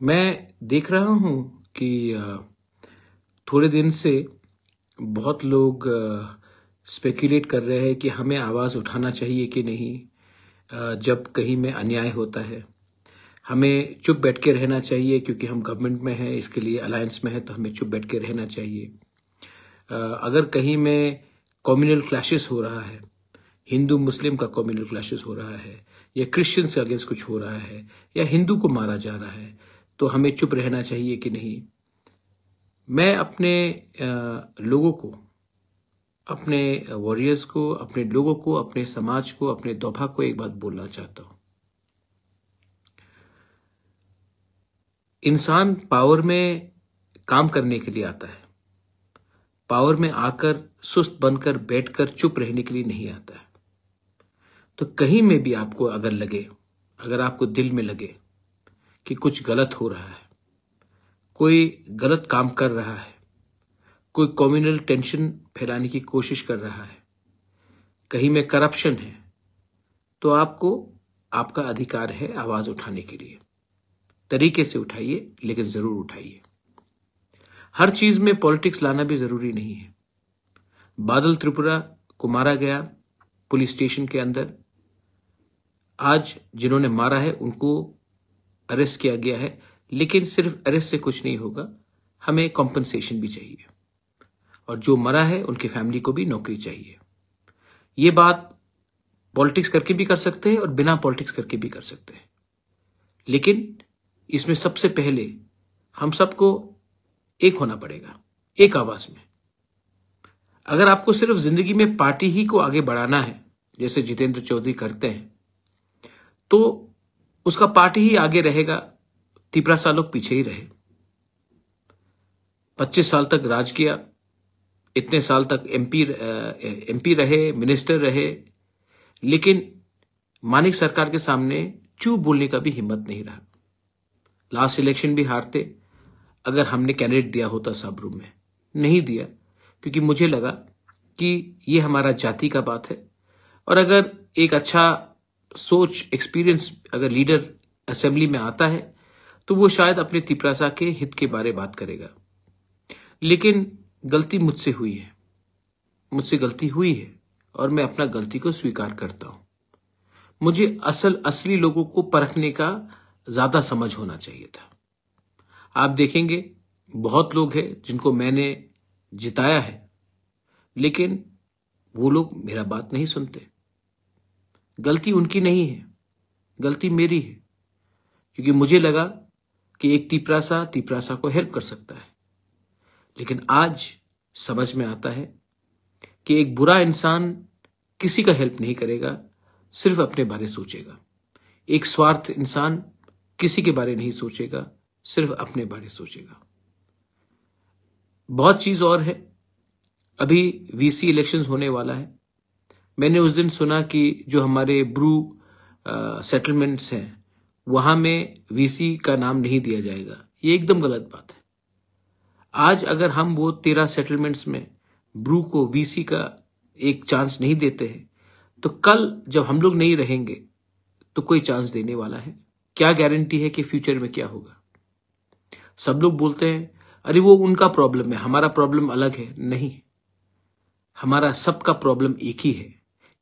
मैं देख रहा हूँ कि थोड़े दिन से बहुत लोग स्पेक्युलेट कर रहे हैं कि हमें आवाज़ उठाना चाहिए कि नहीं। जब कहीं में अन्याय होता है हमें चुप बैठ के रहना चाहिए, क्योंकि हम गवर्नमेंट में हैं, इसके लिए अलायंस में है, तो हमें चुप बैठ के रहना चाहिए। अगर कहीं में कम्युनल क्लैशेस हो रहा है, हिंदू मुस्लिम का कम्युनल क्लैशेस हो रहा है, या क्रिश्चियंस के अगेंस्ट कुछ हो रहा है, या हिंदू को मारा जा रहा है, तो हमें चुप रहना चाहिए कि नहीं। मैं अपने लोगों को, अपने वॉरियर्स को, अपने लोगों को, अपने समाज को, अपने दोभा को एक बात बोलना चाहता हूं। इंसान पावर में काम करने के लिए आता है, पावर में आकर सुस्त बनकर बैठकर चुप रहने के लिए नहीं आता है। तो कहीं में भी आपको अगर लगे, अगर आपको दिल में लगे कि कुछ गलत हो रहा है, कोई गलत काम कर रहा है, कोई कम्युनल टेंशन फैलाने की कोशिश कर रहा है, कहीं में करप्शन है, तो आपको, आपका अधिकार है आवाज उठाने के लिए। तरीके से उठाइए, लेकिन जरूर उठाइए। हर चीज में पॉलिटिक्स लाना भी जरूरी नहीं है। बादल त्रिपुरा को मारा गया पुलिस स्टेशन के अंदर, आज जिन्होंने मारा है उनको अरेस्ट किया गया है, लेकिन सिर्फ अरेस्ट से कुछ नहीं होगा, हमें कॉम्पनसेशन भी चाहिए, और जो मरा है उनकी फैमिली को भी नौकरी चाहिए। ये बात पॉलिटिक्स करके भी कर सकते हैं और बिना पॉलिटिक्स करके भी कर सकते हैं, लेकिन इसमें सबसे पहले हम सबको एक होना पड़ेगा, एक आवाज में। अगर आपको सिर्फ जिंदगी में पार्टी ही को आगे बढ़ाना है, जैसे जितेंद्र चौधरी करते हैं, तो उसका पार्टी ही आगे रहेगा, तिपरा लोग पीछे ही रहे। 25 साल तक राज किया, इतने साल तक एमपी रहे, मिनिस्टर रहे, लेकिन मानिक सरकार के सामने चुप बोलने का भी हिम्मत नहीं रहा। लास्ट इलेक्शन भी हारते अगर हमने कैंडिडेट दिया होता सब रूम में, नहीं दिया, क्योंकि मुझे लगा कि ये हमारा जाति का बात है, और अगर एक अच्छा सोच, एक्सपीरियंस अगर लीडर असेंबली में आता है तो वो शायद अपने तिपरासा के हित के बारे बात करेगा। लेकिन गलती मुझसे हुई है, मुझसे गलती हुई है, और मैं अपना गलती को स्वीकार करता हूं। मुझे असली लोगों को परखने का ज्यादा समझ होना चाहिए था। आप देखेंगे बहुत लोग हैं जिनको मैंने जिताया है, लेकिन वो लोग मेरा बात नहीं सुनते। गलती उनकी नहीं है, गलती मेरी है, क्योंकि मुझे लगा कि एक तिपरासा को हेल्प कर सकता है। लेकिन आज समझ में आता है कि एक बुरा इंसान किसी का हेल्प नहीं करेगा, सिर्फ अपने बारे सोचेगा। एक स्वार्थ इंसान किसी के बारे नहीं सोचेगा, सिर्फ अपने बारे सोचेगा। बहुत चीज और है। अभी वीसी इलेक्शंस होने वाला है। मैंने उस दिन सुना कि जो हमारे ब्रू सेटलमेंट्स हैं वहां में वीसी का नाम नहीं दिया जाएगा। ये एकदम गलत बात है। आज अगर हम वो 13 सेटलमेंट्स में ब्रू को वीसी का एक चांस नहीं देते हैं, तो कल जब हम लोग नहीं रहेंगे तो कोई चांस देने वाला है? क्या गारंटी है कि फ्यूचर में क्या होगा? सब लोग बोलते हैं अरे वो उनका प्रॉब्लम है, हमारा प्रॉब्लम अलग है। नहीं, हमारा सबका प्रॉब्लम एक ही है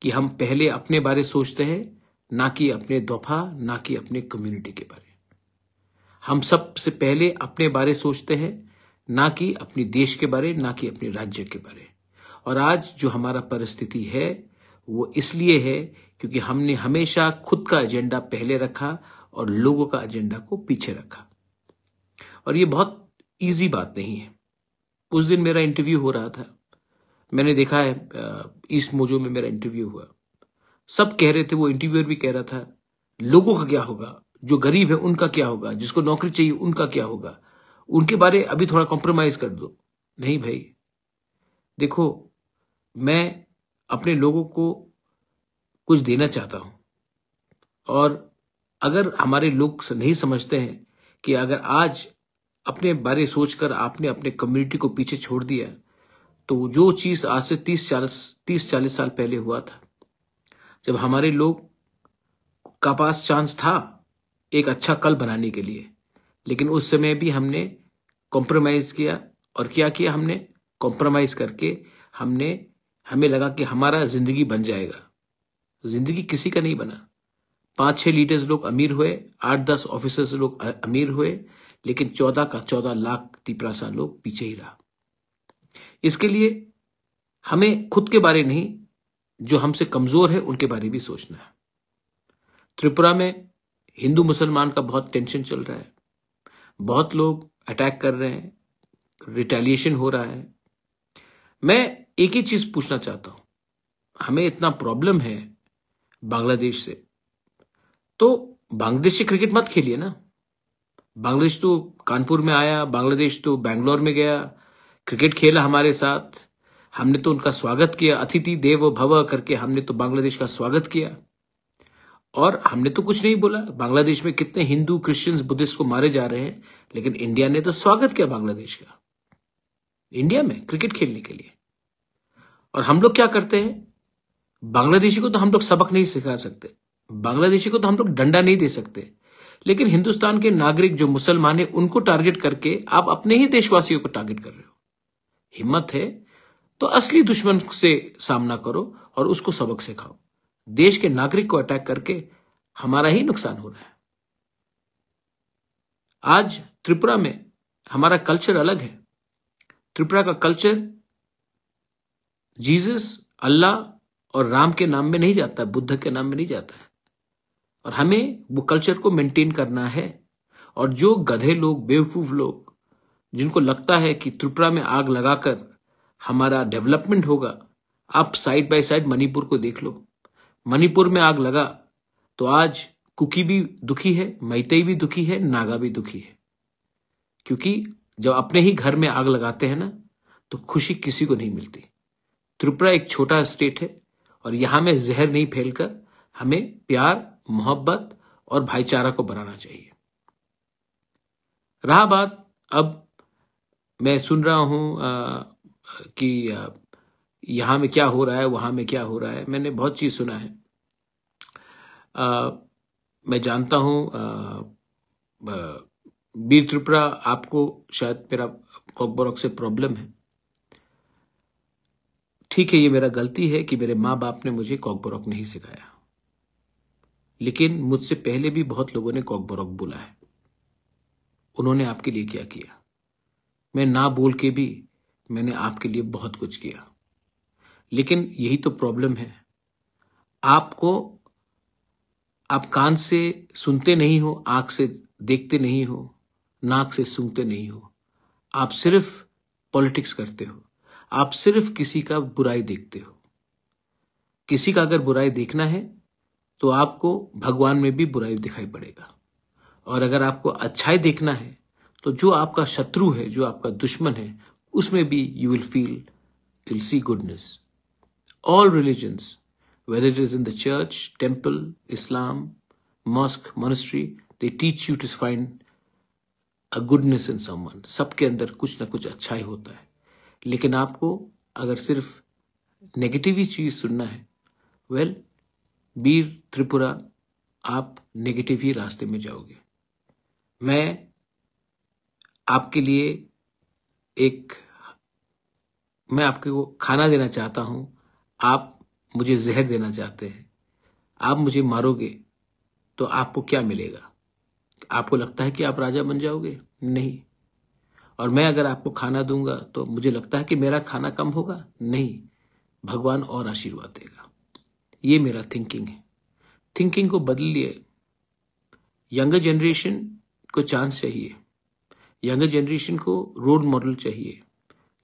कि हम पहले अपने बारे सोचते हैं, ना कि अपने दोफा, ना कि अपने कम्युनिटी के बारे। हम सबसे पहले अपने बारे सोचते हैं, ना कि अपने देश के बारे, ना कि अपने राज्य के बारे। और आज जो हमारा परिस्थिति है वो इसलिए है क्योंकि हमने हमेशा खुद का एजेंडा पहले रखा और लोगों का एजेंडा को पीछे रखा। और ये बहुत इजी बात नहीं है। उस दिन मेरा इंटरव्यू हो रहा था, मैंने देखा है ईस्ट मोजो में मेरा इंटरव्यू हुआ। सब कह रहे थे, वो इंटरव्यूअर भी कह रहा था, लोगों का क्या होगा, जो गरीब है उनका क्या होगा, जिसको नौकरी चाहिए उनका क्या होगा, उनके बारे अभी थोड़ा कॉम्प्रोमाइज कर दो। नहीं भाई, देखो, मैं अपने लोगों को कुछ देना चाहता हूं, और अगर हमारे लोग नहीं समझते हैं कि अगर आज अपने बारे सोचकर आपने अपने कम्युनिटी को पीछे छोड़ दिया, तो जो चीज आज से 30-40 साल पहले हुआ था, जब हमारे लोग का पास चांस था एक अच्छा कल बनाने के लिए, लेकिन उस समय भी हमने कॉम्प्रोमाइज किया। और क्या किया हमने? कॉम्प्रोमाइज करके हमें लगा कि हमारा जिंदगी बन जाएगा। जिंदगी किसी का नहीं बना। 5-6 लीडर्स लोग अमीर हुए, 8-10 ऑफिसर्स लोग अमीर हुए, लेकिन 14 का 14 लाख तिपरासा लोग पीछे ही रहा। इसके लिए हमें खुद के बारे नहीं, जो हमसे कमजोर है उनके बारे भी सोचना है। त्रिपुरा में हिंदू मुसलमान का बहुत टेंशन चल रहा है, बहुत लोग अटैक कर रहे हैं, रिटेलिएशन हो रहा है। मैं एक ही चीज पूछना चाहता हूं, हमें इतना प्रॉब्लम है बांग्लादेश से, तो बांग्लादेश से क्रिकेट मत खेलिए ना। बांग्लादेश तो कानपुर में आया, बांग्लादेश तो बैंगलोर में गया, क्रिकेट खेला हमारे साथ, हमने तो उनका स्वागत किया, अतिथि देवो भव करके हमने तो बांग्लादेश का स्वागत किया। और हमने तो कुछ नहीं बोला। बांग्लादेश में कितने हिंदू, क्रिश्चियंस, बुद्धिस्ट को मारे जा रहे हैं, लेकिन इंडिया ने तो स्वागत किया बांग्लादेश का, इंडिया में क्रिकेट खेलने के लिए। और हम लोग क्या करते हैं? बांग्लादेशी को तो हम लोग सबक नहीं सिखा सकते, बांग्लादेशी को तो हम लोग डंडा नहीं दे सकते, लेकिन हिंदुस्तान के नागरिक जो मुसलमान है उनको टारगेट करके आप अपने ही देशवासियों को टारगेट कर रहे हो। हिम्मत है तो असली दुश्मन से सामना करो और उसको सबक सिखाओ। देश के नागरिक को अटैक करके हमारा ही नुकसान हो रहा है। आज त्रिपुरा में हमारा कल्चर अलग है। त्रिपुरा का कल्चर जीसस, अल्लाह और राम के नाम में नहीं जाता, बुद्ध के नाम में नहीं जाता है, और हमें वो कल्चर को मेंटेन करना है। और जो गधे लोग, बेवकूफ लोग, जिनको लगता है कि त्रिपुरा में आग लगाकर हमारा डेवलपमेंट होगा, आप साइड बाय साइड मणिपुर को देख लो। मणिपुर में आग लगा तो आज कुकी भी दुखी है, मैतेई भी दुखी है, नागा भी दुखी है, क्योंकि जब अपने ही घर में आग लगाते हैं ना तो खुशी किसी को नहीं मिलती। त्रिपुरा एक छोटा स्टेट है और यहां में जहर नहीं फैलकर हमें प्यार, मोहब्बत और भाईचारा को बनाना चाहिए। रहा बात, अब मैं सुन रहा हूं कि यहां में क्या हो रहा है, वहां में क्या हो रहा है। मैंने बहुत चीज सुना है। मैं जानता हूं बीर त्रिपुरा, आपको शायद मेरा कॉकबोरॉक से प्रॉब्लम है। ठीक है, ये मेरा गलती है कि मेरे माँ बाप ने मुझे कॉकबोरॉक नहीं सिखाया, लेकिन मुझसे पहले भी बहुत लोगों ने कॉकबोरॉक बोला है। उन्होंने आपके लिए क्या किया? मैं ना बोल के भी मैंने आपके लिए बहुत कुछ किया। लेकिन यही तो प्रॉब्लम है, आप कान से सुनते नहीं हो, आंख से देखते नहीं हो, नाक से सूंघते नहीं हो। आप सिर्फ पॉलिटिक्स करते हो, आप सिर्फ किसी का बुराई देखते हो। किसी का अगर बुराई देखना है तो आपको भगवान में भी बुराई दिखाई पड़ेगा, और अगर आपको अच्छाई देखना है तो जो आपका शत्रु है, जो आपका दुश्मन है, उसमें भी you will see goodness. All religions, whether it is in the church, temple, Islam, mosque, monastery, they teach you to find a goodness in someone. सबके अंदर कुछ ना कुछ अच्छा ही होता है, लेकिन आपको अगर सिर्फ नेगेटिव ही चीज सुनना है, वेल बीर त्रिपुरा, आप नेगेटिव ही रास्ते में जाओगे। मैं आपके लिए मैं आपको खाना देना चाहता हूं, आप मुझे जहर देना चाहते हैं। आप मुझे मारोगे तो आपको क्या मिलेगा? आपको लगता है कि आप राजा बन जाओगे? नहीं। और मैं अगर आपको खाना दूंगा तो मुझे लगता है कि मेरा खाना कम होगा? नहीं, भगवान और आशीर्वाद देगा। ये मेरा थिंकिंग है। थिंकिंग को बदलिए। यंगर जनरेशन को चांस चाहिए, यंगर जनरेशन को रोल मॉडल चाहिए,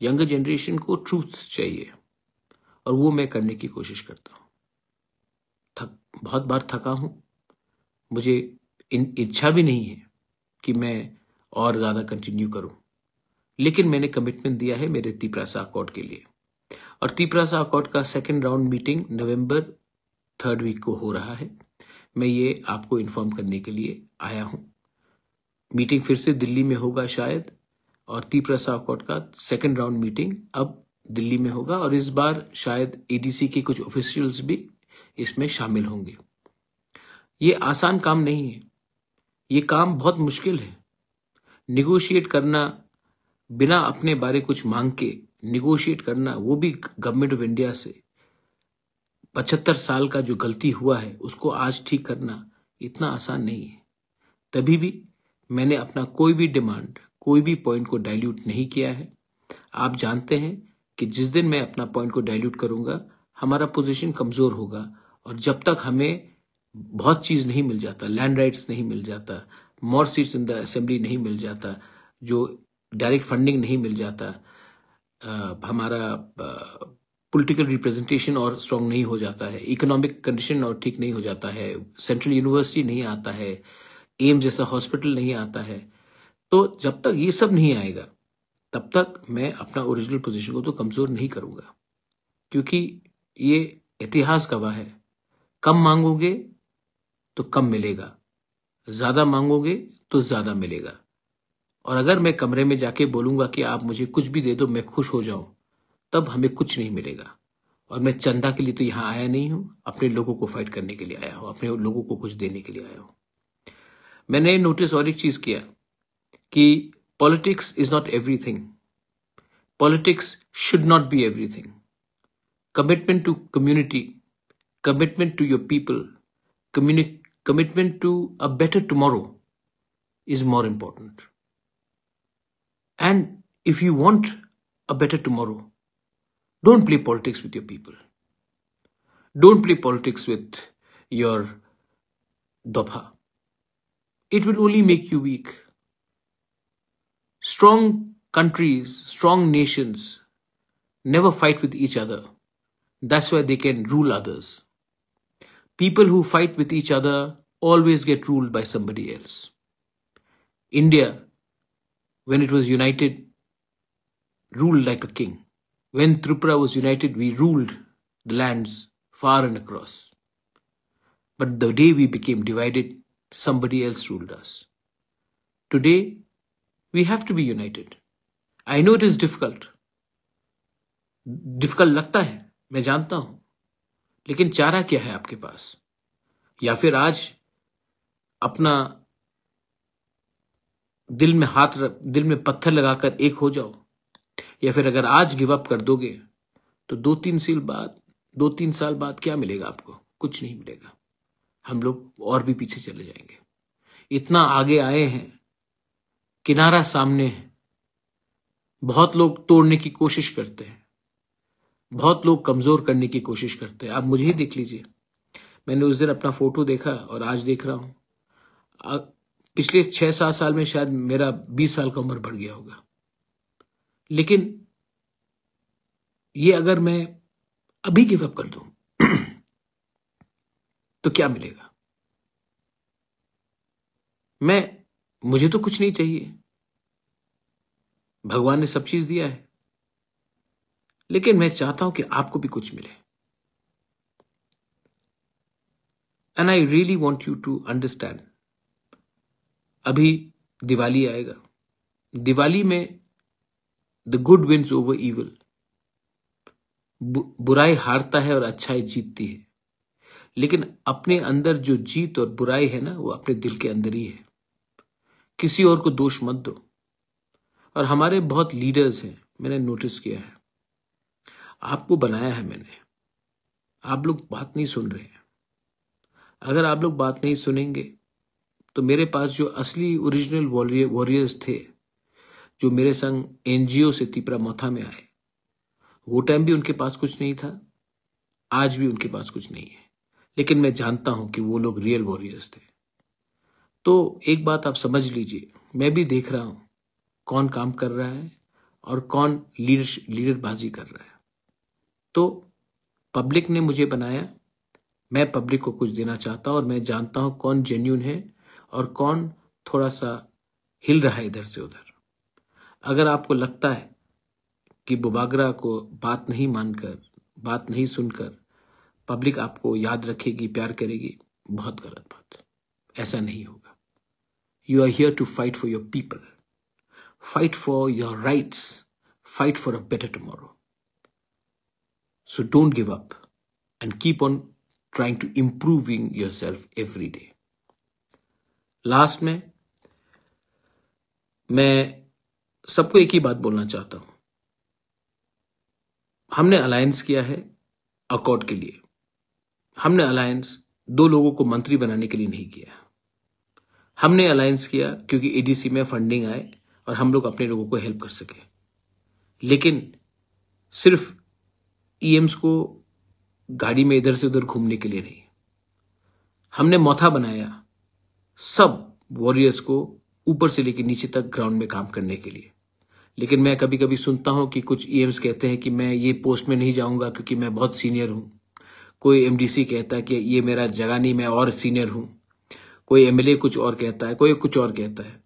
यंगर जनरेशन को ट्रूथ चाहिए, और वो मैं करने की कोशिश करता हूं। बहुत बार थका हूं, मुझे इच्छा भी नहीं है कि मैं और ज्यादा कंटिन्यू करूं, लेकिन मैंने कमिटमेंट दिया है मेरे तिपरासा अकॉर्ड के लिए। और तिपरासा अकॉर्ड का 2nd राउंड मीटिंग नवंबर 3rd वीक को हो रहा है। मैं ये आपको इन्फॉर्म करने के लिए आया हूं। मीटिंग फिर से दिल्ली में होगा शायद, और तिपरासा अकॉर्ड का 2nd राउंड मीटिंग अब दिल्ली में होगा, और इस बार शायद एडीसी के कुछ ऑफिशियल्स भी इसमें शामिल होंगे। ये आसान काम नहीं है, ये काम बहुत मुश्किल है। निगोशिएट करना, बिना अपने बारे कुछ मांग के निगोशिएट करना, वो भी गवर्नमेंट ऑफ इंडिया से 75 साल का जो गलती हुआ है उसको आज ठीक करना इतना आसान नहीं है। तभी भी मैंने अपना कोई भी डिमांड, कोई भी पॉइंट को डाइल्यूट नहीं किया है। आप जानते हैं कि जिस दिन मैं अपना पॉइंट को डाइल्यूट करूंगा, हमारा पोजीशन कमजोर होगा, और जब तक हमें बहुत चीज नहीं मिल जाता, लैंड राइट्स नहीं मिल जाता, मोर सीट्स इन द असेंबली नहीं मिल जाता, जो डायरेक्ट फंडिंग नहीं मिल जाता, हमारा पॉलिटिकल रिप्रेजेंटेशन और स्ट्रांग नहीं हो जाता है, इकोनॉमिक कंडीशन और ठीक नहीं हो जाता है, सेंट्रल यूनिवर्सिटी नहीं आता है, एम जैसा हॉस्पिटल नहीं आता है, तो जब तक ये सब नहीं आएगा तब तक मैं अपना ओरिजिनल पोजीशन को तो कमजोर नहीं करूंगा, क्योंकि ये इतिहास गवाह है, कम मांगोगे तो कम मिलेगा, ज्यादा मांगोगे तो ज्यादा मिलेगा। और अगर मैं कमरे में जाके बोलूंगा कि आप मुझे कुछ भी दे दो, मैं खुश हो जाऊं, तब हमें कुछ नहीं मिलेगा। और मैं चंदा के लिए तो यहां आया नहीं हूं, अपने लोगों को फाइट करने के लिए आया हूं, अपने लोगों को कुछ देने के लिए आया हूं। मैंने नोटिस और एक चीज किया कि politics is not everything, politics should not be everything. Commitment to community, commitment to your people, commitment to a better tomorrow is more important. And if you want a better tomorrow, don't play politics with your people. Don't play politics with your dobha. It will only make you weak. Strong countries, strong nations never fight with each other. That's why they can rule others. People who fight with each other always get ruled by somebody else. India, when it was united, ruled like a king. When Tripura was united, we ruled the lands far and across. But the day we became divided, somebody else ruled us. Today, we have to be united. I know it is difficult. Difficult लगता है, मैं जानता हूं, लेकिन चारा क्या है आपके पास? या फिर आज अपना दिल में पत्थर लगाकर एक हो जाओ, या फिर अगर आज गिव अप कर दोगे तो 2-3 साल बाद क्या मिलेगा आपको? कुछ नहीं मिलेगा। हम लोग और भी पीछे चले जाएंगे। इतना आगे आए हैं, किनारा सामने है। बहुत लोग तोड़ने की कोशिश करते हैं, बहुत लोग कमजोर करने की कोशिश करते हैं। आप मुझे ही देख लीजिए, मैंने उस दिन अपना फोटो देखा और आज देख रहा हूं, पिछले 6-7 साल में शायद मेरा 20 साल का उम्र बढ़ गया होगा। लेकिन ये अगर मैं अभी गिव अप कर दूं तो क्या मिलेगा? मुझे तो कुछ नहीं चाहिए, भगवान ने सब चीज दिया है, लेकिन मैं चाहता हूं कि आपको भी कुछ मिले। And I really want you to understand, अभी दिवाली आएगा, दिवाली में the good wins over evil, बुराई हारता है और अच्छाई जीतती है। लेकिन अपने अंदर जो जीत और बुराई है ना, वो अपने दिल के अंदर ही है। किसी और को दोष मत दो। और हमारे बहुत लीडर्स हैं, मैंने नोटिस किया है, आपको बनाया है मैंने, आप लोग बात नहीं सुन रहे हैं। अगर आप लोग बात नहीं सुनेंगे तो मेरे पास जो असली ओरिजिनल वॉरियर्स थे, जो मेरे संग एनजीओ से तिपरा मोथा में आए, वो टाइम भी उनके पास कुछ नहीं था, आज भी उनके पास कुछ नहीं है, लेकिन मैं जानता हूं कि वो लोग रियल वॉरियर्स थे। तो एक बात आप समझ लीजिए, मैं भी देख रहा हूं कौन काम कर रहा है और कौन लीडरबाजी कर रहा है। तो पब्लिक ने मुझे बनाया, मैं पब्लिक को कुछ देना चाहता हूं, और मैं जानता हूं कौन जेन्युइन है और कौन थोड़ा सा हिल रहा है इधर से उधर। अगर आपको लगता है कि बुबागरा को बात नहीं मानकर, बात नहीं सुनकर पब्लिक आपको याद रखेगी, प्यार करेगी, बहुत गलत बात, ऐसा नहीं होगा। You are here to fight for your people, fight for your rights, fight for a better tomorrow. So don't give up and keep on trying to improving yourself every day. Last में मैं सबको एक ही बात बोलना चाहता हूं। हमने alliance किया है अकॉर्ड के लिए। हमने अलायंस 2 लोगों को मंत्री बनाने के लिए नहीं किया। हमने अलायंस किया क्योंकि एडीसी में फंडिंग आए और हम लोग अपने लोगों को हेल्प कर सके, लेकिन सिर्फ ईएम्स को गाड़ी में इधर से उधर घूमने के लिए नहीं। हमने मौथा बनाया सब वॉरियर्स को ऊपर से लेकर नीचे तक ग्राउंड में काम करने के लिए। लेकिन मैं कभी कभी सुनता हूं कि कुछ ईएम्स कहते हैं कि मैं ये पोस्ट में नहीं जाऊंगा क्योंकि मैं बहुत सीनियर हूं। कोई एमडीसी कहता है कि ये मेरा जगह नहीं, मैं और सीनियर हूं। कोई एमएलए कुछ और कहता है, कोई कुछ और कहता है।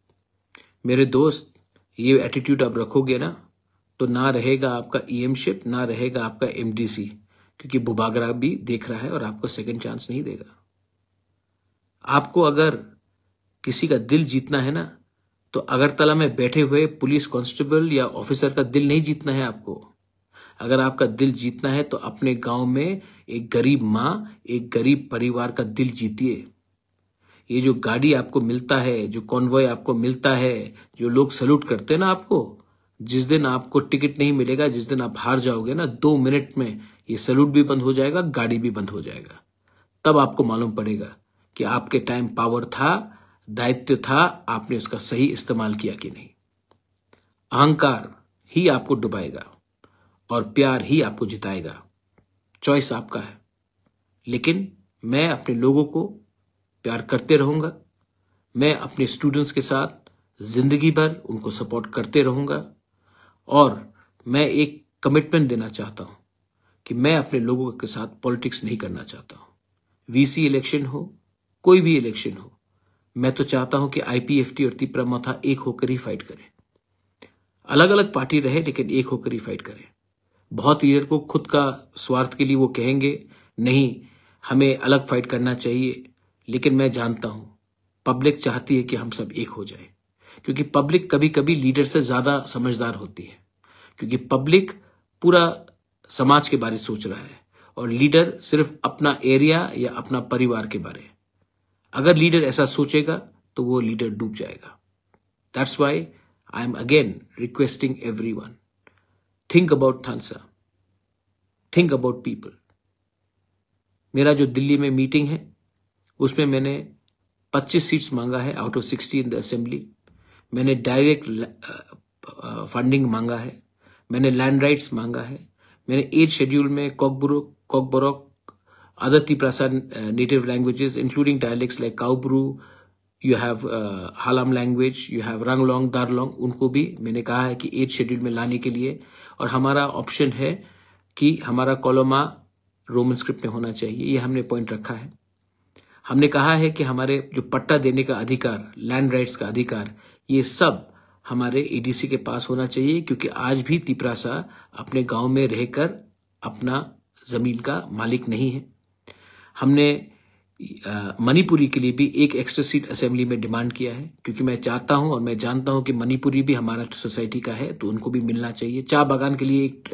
मेरे दोस्त, ये एटीट्यूड आप रखोगे ना तो ना रहेगा आपका ईएमशिप, ना रहेगा आपका एमडीसी, क्योंकि बुबागरा भी देख रहा है और आपको सेकंड चांस नहीं देगा। आपको अगर किसी का दिल जीतना है ना तो अगरतला में बैठे हुए पुलिस कांस्टेबल या ऑफिसर का दिल नहीं जीतना है आपको। अगर आपका दिल जीतना है तो अपने गांव में एक गरीब मां, एक गरीब परिवार का दिल जीतिए। ये जो गाड़ी आपको मिलता है, जो कॉन्वॉय आपको मिलता है, जो लोग सैल्यूट करते हैं ना आपको, जिस दिन आपको टिकट नहीं मिलेगा, जिस दिन आप हार जाओगे ना, 2 मिनट में ये सैल्यूट भी बंद हो जाएगा, गाड़ी भी बंद हो जाएगा। तब आपको मालूम पड़ेगा कि आपके टाइम पावर था, दायित्व था, आपने उसका सही इस्तेमाल किया कि नहीं। अहंकार ही आपको डुबाएगा और प्यार ही आपको जिताएगा। चॉइस आपका है। लेकिन मैं अपने लोगों को प्यार करते रहूंगा। मैं अपने स्टूडेंट्स के साथ जिंदगी भर उनको सपोर्ट करते रहूंगा और मैं एक कमिटमेंट देना चाहता हूं कि मैं अपने लोगों के साथ पॉलिटिक्स नहीं करना चाहता हूं। वीसी इलेक्शन हो, कोई भी इलेक्शन हो, मैं तो चाहता हूं कि आईपीएफटी और तिपरा मौथा एक होकर ही फाइट करें। अलग अलग पार्टी रहे लेकिन एक होकर ही फाइट करें। बहुत लीडर को खुद का स्वार्थ के लिए वो कहेंगे नहीं, हमें अलग फाइट करना चाहिए, लेकिन मैं जानता हूं पब्लिक चाहती है कि हम सब एक हो जाए, क्योंकि पब्लिक कभी कभी लीडर से ज्यादा समझदार होती है, क्योंकि पब्लिक पूरा समाज के बारे में सोच रहा है और लीडर सिर्फ अपना एरिया या अपना परिवार के बारे। अगर लीडर ऐसा सोचेगा तो वो लीडर डूब जाएगा। That's why I am again requesting everyone, think about Tansa, think about people. मेरा जो दिल्ली में मीटिंग है उसमें मैंने 25 सीट्स मांगा है out of 60 in the assembly. मैंने डायरेक्ट फंडिंग मांगा है, मैंने लैंड राइट्स मांगा है, मैंने 8 शेड्यूल में Kokborok, other Tiprasa native languages, including dialects like Kaubru, you have Halam language, you have Ranglong, Darlong, उनको भी मैंने कहा है कि 8 शेड्यूल में लाने के लिए। और हमारा ऑप्शन है कि हमारा कॉलोमा रोमन स्क्रिप्ट में होना चाहिए, ये हमने पॉइंट रखा है। हमने कहा है कि हमारे जो पट्टा देने का अधिकार, लैंड राइट्स का अधिकार, ये सब हमारे एडीसी के पास होना चाहिए, क्योंकि आज भी तिपरासा अपने गांव में रहकर अपना जमीन का मालिक नहीं है। हमने मणिपुरी के लिए भी एक एक्स्ट्रा सीट असेंबली में डिमांड किया है, क्योंकि मैं चाहता हूं और मैं जानता हूं कि मणिपुरी भी हमारा सोसाइटी का है, तो उनको भी मिलना चाहिए। चाय बागान के लिए एक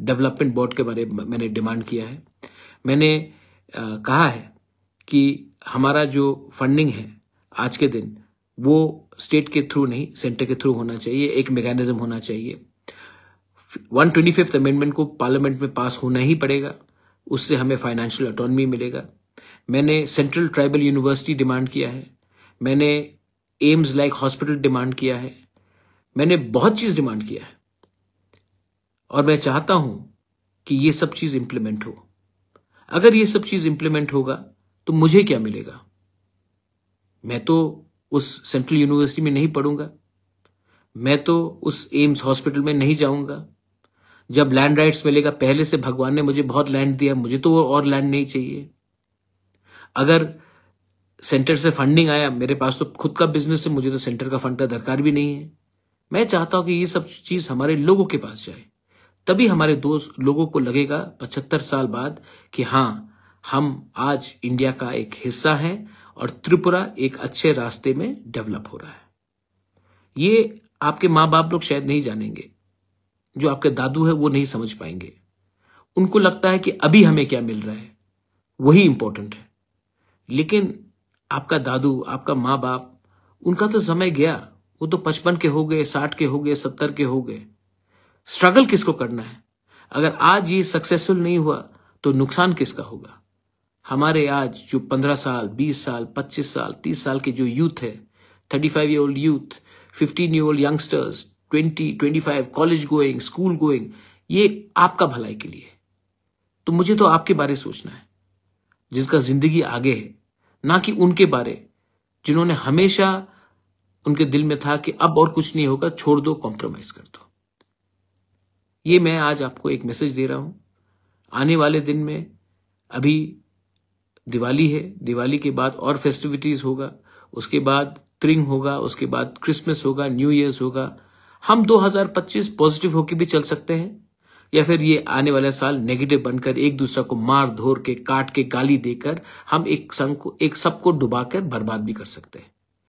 डेवलपमेंट बोर्ड के बारे में मैंने डिमांड किया है। मैंने कहा है कि हमारा जो फंडिंग है आज के दिन वो स्टेट के थ्रू नहीं, सेंटर के थ्रू होना चाहिए, एक मैकेनिज्म होना चाहिए। 125th अमेंडमेंट को पार्लियामेंट में पास होना ही पड़ेगा, उससे हमें फाइनेंशियल ऑटोनॉमी मिलेगा। मैंने सेंट्रल ट्राइबल यूनिवर्सिटी डिमांड किया है, मैंने एम्स लाइक हॉस्पिटल डिमांड किया है, मैंने बहुत चीज डिमांड किया है और मैं चाहता हूं कि ये सब चीज इंप्लीमेंट हो। अगर ये सब चीज इंप्लीमेंट होगा तो मुझे क्या मिलेगा? मैं तो उस सेंट्रल यूनिवर्सिटी में नहीं पढ़ूंगा, मैं तो उस एम्स हॉस्पिटल में नहीं जाऊंगा। जब लैंड राइट्स मिलेगा, पहले से भगवान ने मुझे बहुत लैंड दिया, मुझे तो और लैंड नहीं चाहिए। अगर सेंटर से फंडिंग आया, मेरे पास तो खुद का बिजनेस है, मुझे तो सेंटर का फंड का दरकार भी नहीं है। मैं चाहता हूं कि ये सब चीज हमारे लोगों के पास जाए, तभी हमारे दोस्त लोगों को लगेगा 75 साल बाद कि हाँ, हम आज इंडिया का एक हिस्सा है और त्रिपुरा एक अच्छे रास्ते में डेवलप हो रहा है। ये आपके माँ बाप लोग शायद नहीं जानेंगे, जो आपके दादू है वो नहीं समझ पाएंगे। उनको लगता है कि अभी हमें क्या मिल रहा है वही इंपॉर्टेंट है, लेकिन आपका दादू, आपका माँ बाप, उनका तो समय गया, वो तो 55 के हो गए, 60 के हो गए, 70 के हो गए। स्ट्रगल किसको करना है? अगर आज ये सक्सेसफुल नहीं हुआ तो नुकसान किसका होगा? हमारे आज जो 15 साल, 20 साल, 25 साल, 30 साल के जो यूथ है, 35 year old youth, 15 year old youngsters, 20, 25 college going, school going, ये आपका भलाई के लिए है। तो मुझे तो आपके बारे सोचना है, जिसका जिंदगी आगे है, ना कि उनके बारे जिन्होंने हमेशा उनके दिल में था कि अब और कुछ नहीं होगा, छोड़ दो, कॉम्प्रोमाइज कर दो। ये मैं आज आपको एक मैसेज दे रहा हूं। आने वाले दिन में अभी दिवाली है, दिवाली के बाद और फेस्टिविटीज होगा, उसके बाद त्रिंग होगा, उसके बाद क्रिसमस होगा, न्यू ईयर्स होगा। हम 2025 पॉजिटिव होके भी चल सकते हैं, या फिर ये आने वाले साल नेगेटिव बनकर एक दूसरे को मार धोर के, काट के, गाली देकर हम एक सबको डुबाकर बर्बाद भी कर सकते हैं।